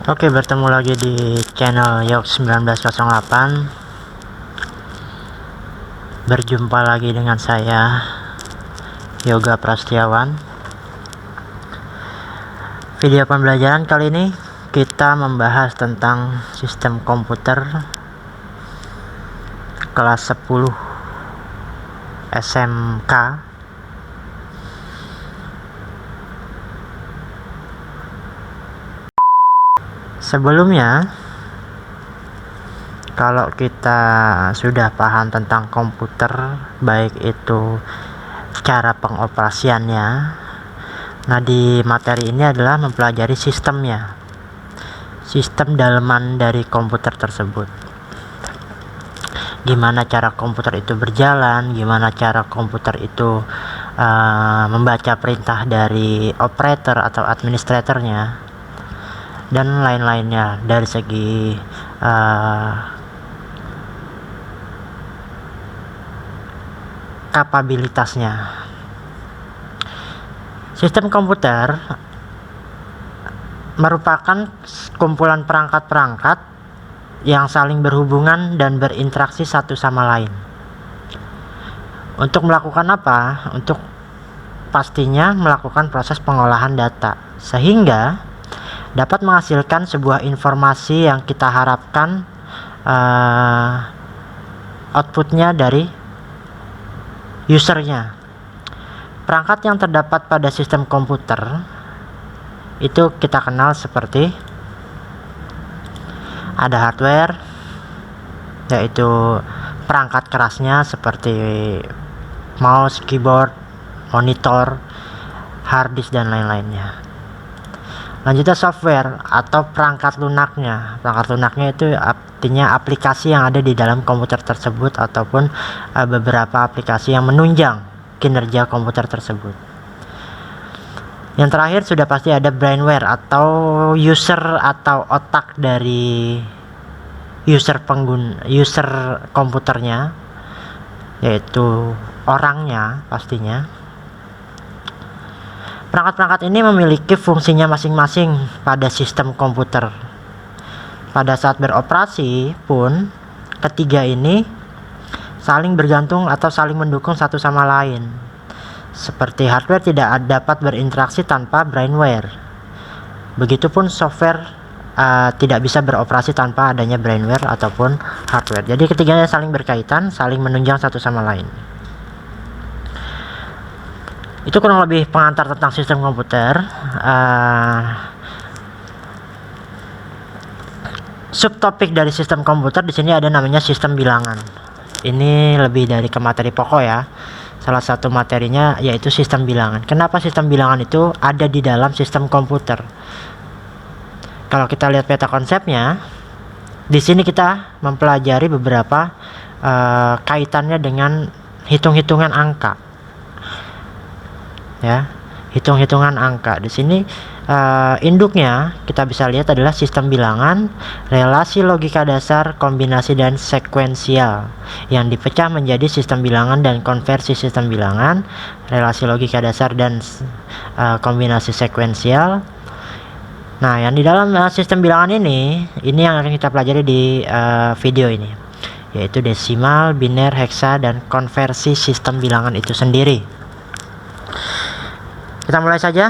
Oke, bertemu lagi di channel Yok 1908. Berjumpa lagi dengan saya, Yoga Prastiawan. Video pembelajaran kali ini kita membahas tentang sistem komputer kelas 10 SMK. Sebelumnya, kalau kita sudah paham tentang komputer, baik itu cara pengoperasiannya, nah di materi ini adalah mempelajari sistemnya, sistem dalaman dari komputer tersebut. Gimana cara komputer itu berjalan, gimana cara komputer itu membaca perintah dari operator atau administratornya, dan lain-lainnya dari segi kapabilitasnya. Sistem komputer merupakan kumpulan perangkat-perangkat yang saling berhubungan dan berinteraksi satu sama lain. Untuk melakukan apa? Untuk pastinya melakukan proses pengolahan data, sehingga dapat menghasilkan sebuah informasi yang kita harapkan outputnya dari usernya. Perangkat yang terdapat pada sistem komputer itu kita kenal seperti ada hardware, yaitu perangkat kerasnya seperti mouse, keyboard, monitor, hard disk, dan lain-lainnya. Lanjutnya software atau perangkat lunaknya. Perangkat lunaknya itu artinya aplikasi yang ada di dalam komputer tersebut ataupun beberapa aplikasi yang menunjang kinerja komputer tersebut. Yang terakhir sudah pasti ada brainware atau user atau otak dari user komputernya, yaitu orangnya pastinya. Perangkat-perangkat ini memiliki fungsinya masing-masing pada sistem komputer. Pada saat beroperasi pun, ketiga ini saling bergantung atau saling mendukung satu sama lain. Seperti hardware tidak dapat berinteraksi tanpa brainware. Begitupun software tidak bisa beroperasi tanpa adanya brainware ataupun hardware. Jadi ketiganya saling berkaitan, saling menunjang satu sama lain. Itu kurang lebih pengantar tentang sistem komputer. Subtopik dari sistem komputer di sini ada namanya sistem bilangan. Ini lebih dari ke materi pokok ya. Salah satu materinya yaitu sistem bilangan. Kenapa sistem bilangan itu ada di dalam sistem komputer? Kalau kita lihat peta konsepnya, di sini kita mempelajari beberapa kaitannya dengan hitung-hitungan angka. Ya, hitung-hitungan angka. Di sini induknya kita bisa lihat adalah sistem bilangan, relasi logika dasar, kombinasi, dan sekuensial, yang dipecah menjadi sistem bilangan dan konversi sistem bilangan, relasi logika dasar, dan kombinasi sekuensial. Nah, yang di dalam sistem bilangan ini yang akan kita pelajari di video ini, yaitu desimal, biner, heksa, dan konversi sistem bilangan itu sendiri. Kita mulai saja.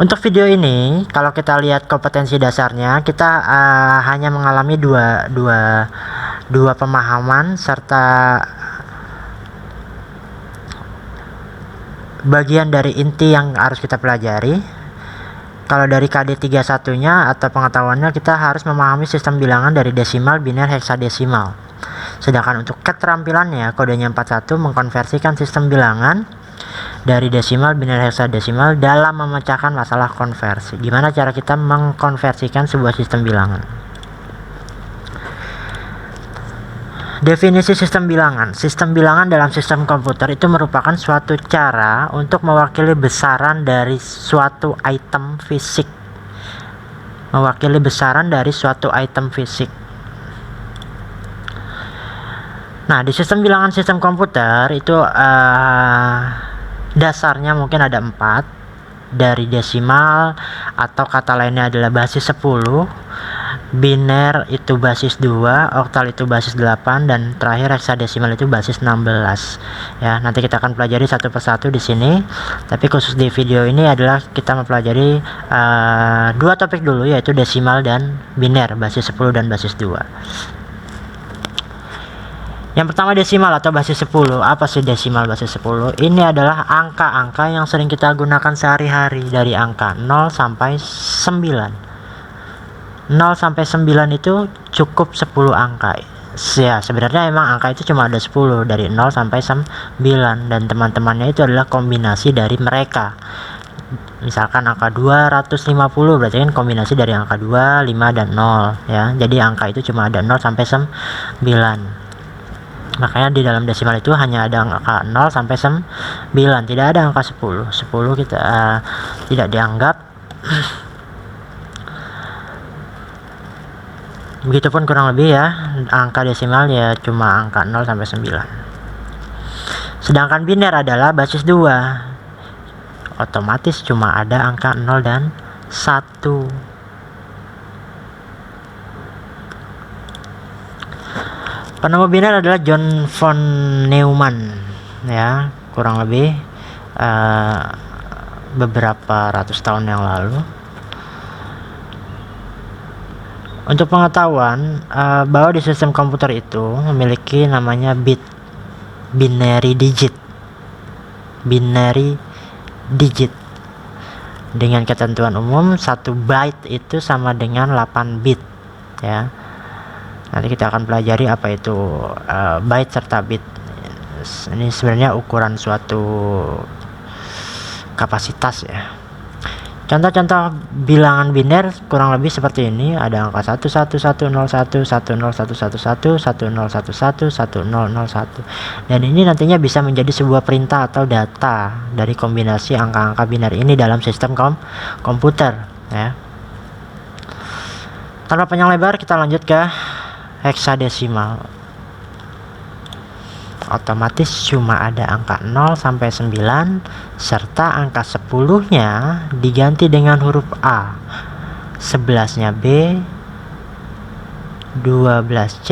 Untuk video ini, kalau kita lihat kompetensi dasarnya, kita hanya mengalami dua pemahaman serta bagian dari inti yang harus kita pelajari. Kalau dari KD31-nya atau pengetahuannya, kita harus memahami sistem bilangan dari desimal, biner, heksadesimal. Sedangkan untuk keterampilannya, kodenya 41 mengkonversikan sistem bilangan dari desimal, biner, heksadesimal dalam memecahkan masalah konversi. Gimana cara kita mengkonversikan sebuah sistem bilangan? Definisi sistem bilangan. Sistem bilangan dalam sistem komputer itu merupakan suatu cara untuk mewakili besaran dari suatu item fisik. Mewakili besaran dari suatu item fisik. Nah, di sistem bilangan sistem komputer itu dasarnya mungkin ada 4. dari desimal, atau kata lainnya adalah basis 10, biner itu basis 2, oktal itu basis 8, dan terakhir heksadesimal itu basis 16. Ya, nanti kita akan pelajari satu persatu di sini. Tapi khusus di video ini adalah kita mempelajari dua topik dulu, yaitu desimal dan biner basis 10 dan basis 2. Yang pertama desimal atau basis 10. Apa sih desimal basis 10? Ini adalah angka-angka yang sering kita gunakan sehari-hari, dari angka 0 sampai 9. 0 sampai 9 itu cukup 10 angka. Ya, sebenarnya emang angka itu cuma ada 10, dari 0 sampai 9, dan teman-temannya itu adalah kombinasi dari mereka. Misalkan angka 250 berarti kan kombinasi dari angka 2, 5, dan 0 ya. Jadi angka itu cuma ada 0 sampai 9. Makanya di dalam desimal itu hanya ada angka 0 sampai 9, tidak ada angka 10. 10 kita tidak dianggap. Begitupun kurang lebih ya, angka desimal ya cuma angka 0 sampai 9. Sedangkan biner adalah basis 2. Otomatis cuma ada angka 0 dan 1. Penemu biner adalah John von Neumann ya, kurang lebih beberapa ratus tahun yang lalu. Untuk pengetahuan bahwa di sistem komputer itu memiliki namanya bit, binary digit. Dengan ketentuan umum 1 byte itu sama dengan 8 bit ya. Nanti kita akan pelajari apa itu byte serta bit. Ini sebenarnya ukuran suatu kapasitas ya. Contoh-contoh bilangan biner kurang lebih seperti ini. Ada angka 11101, 10111, 1011, 1001. Dan ini nantinya bisa menjadi sebuah perintah atau data dari kombinasi angka-angka biner ini dalam sistem komputer ya. Tanpa panjang lebar, kita lanjut ke heksadesimal. Otomatis cuma ada angka 0 sampai 9 serta angka 10-nya diganti dengan huruf A, 11-nya B, 12C,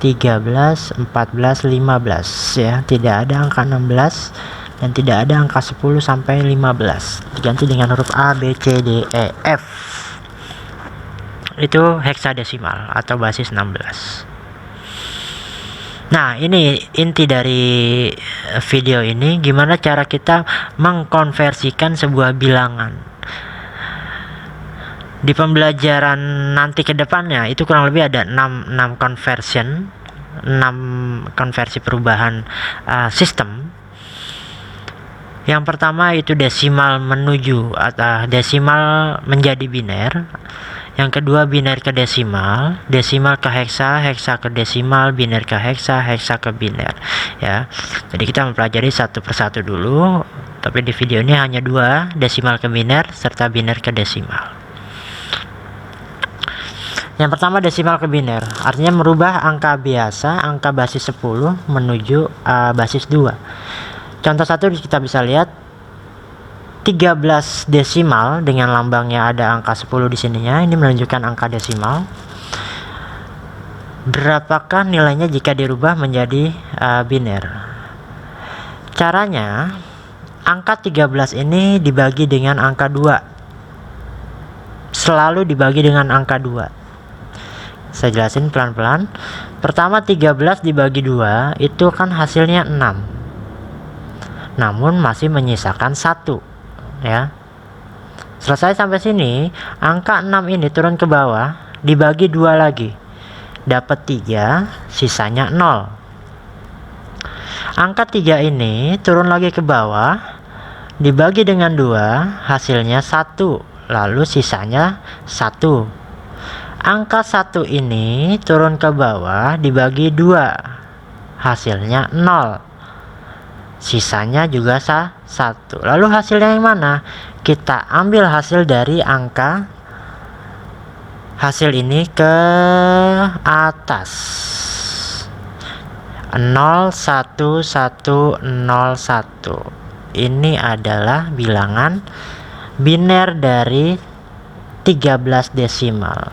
13, 14, 15 ya. Tidak ada angka 16 dan tidak ada angka 10 sampai 15. Diganti dengan huruf A, B, C, D, E, F. Itu heksadesimal atau basis 16. Nah, ini inti dari video ini, gimana cara kita mengkonversikan sebuah bilangan. Di pembelajaran nanti ke depannya itu kurang lebih ada 6 conversion, 6 konversi perubahan sistem. Yang pertama itu desimal menuju atau desimal menjadi biner. Yang kedua biner ke desimal, desimal ke heksa, heksa ke desimal, biner ke heksa, heksa ke biner ya. Jadi kita mempelajari satu persatu dulu, tapi di video ini hanya 2, desimal ke biner serta biner ke desimal. Yang pertama desimal ke biner, artinya merubah angka biasa, angka basis 10 menuju basis 2. Contoh satu kita bisa lihat 13 desimal dengan lambangnya ada angka 10 di sininya. Ini menunjukkan angka desimal. Berapakah nilainya jika dirubah menjadi biner? Caranya, angka 13 ini dibagi dengan angka 2. Selalu dibagi dengan angka 2. Saya jelasin pelan-pelan. Pertama 13 dibagi 2 itu kan hasilnya 6. Namun masih menyisakan 1. Ya. Selesai sampai sini, angka 6 ini turun ke bawah, dibagi 2 lagi. Dapat 3, sisanya 0. Angka 3 ini turun lagi ke bawah, dibagi dengan 2, hasilnya 1, lalu sisanya 1. Angka 1 ini turun ke bawah, dibagi 2, hasilnya 0. Sisanya juga 1. Lalu hasilnya yang mana? Kita ambil hasil dari angka hasil ini ke atas. 01101. Ini adalah bilangan biner dari 13 desimal.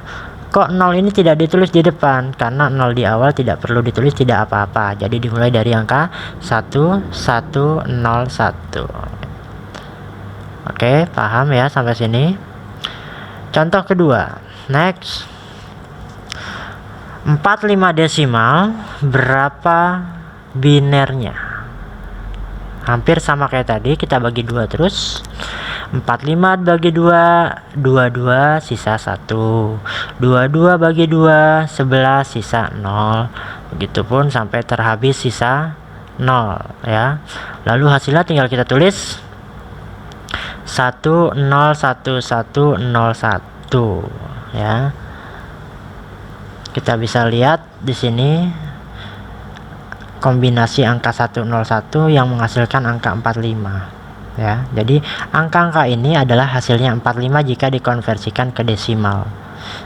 Kok 0 ini tidak ditulis di depan? Karena 0 di awal tidak perlu ditulis, tidak apa-apa. Jadi dimulai dari angka 1101. Oke, paham ya sampai sini? Contoh kedua, next. 45 desimal berapa binernya? Hampir sama kayak tadi, kita bagi 2 terus. 45 bagi 2, 22 sisa 1. 22 bagi 2, 11 sisa 0. Begitupun sampai terhabis sisa 0 ya. Lalu hasilnya tinggal kita tulis 101101 ya. Kita bisa lihat di sini kombinasi angka 101 yang menghasilkan angka 45 ya. Jadi angka-angka ini adalah hasilnya 45 jika dikonversikan ke desimal.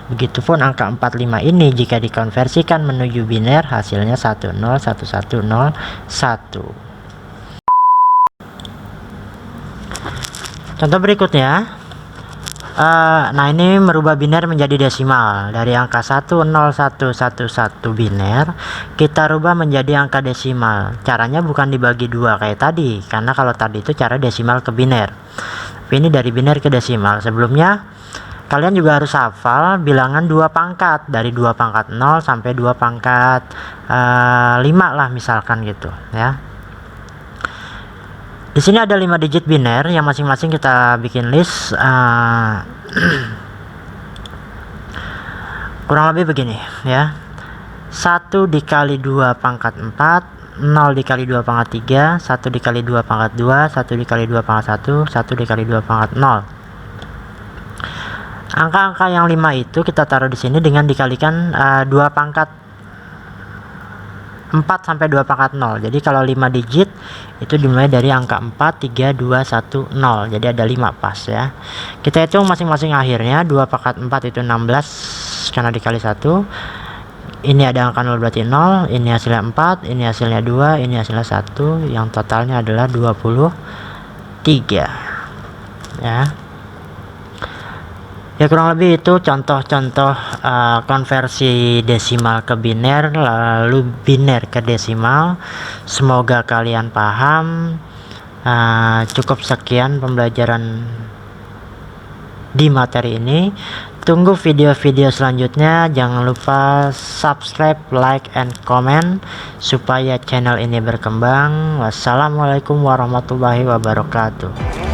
Begitupun angka 45 ini jika dikonversikan menuju biner hasilnya 101101. Contoh berikutnya, nah ini merubah biner menjadi desimal. Dari angka 10111 biner kita rubah menjadi angka desimal. Caranya bukan dibagi 2 kayak tadi, karena kalau tadi itu cara desimal ke biner. Tapi ini dari biner ke desimal. Sebelumnya kalian juga harus hafal bilangan 2 pangkat, dari 2 pangkat 0 sampai 2 pangkat 5 lah misalkan gitu ya. Di sini ada 5 digit biner yang masing-masing kita bikin list. Kurang lebih begini ya. 1 dikali 2 pangkat 4, 0 dikali 2 pangkat 3, 1 dikali 2 pangkat 2, 1 dikali 2 pangkat 1, 1 dikali 2 pangkat 0. Angka-angka yang 5 itu kita taruh di sini dengan dikalikan 2 pangkat 4 sampai 2 pangkat 0. Jadi kalau 5 digit itu dimulai dari angka 4, 3, 2, 1, 0. Jadi ada 5 pas ya. Kita hitung masing-masing akhirnya. 2 pangkat 4 itu 16 karena dikali 1. Ini ada angka 0 berarti 0. Ini hasilnya 4, ini hasilnya 2, ini hasilnya 1. Yang totalnya adalah 23 ya. Ya kurang lebih itu contoh-contoh konversi desimal ke biner, lalu biner ke desimal. Semoga kalian paham. Cukup sekian pembelajaran di materi ini. Tunggu video-video selanjutnya. Jangan lupa subscribe, like, and comment supaya channel ini berkembang. Wassalamualaikum warahmatullahi wabarakatuh.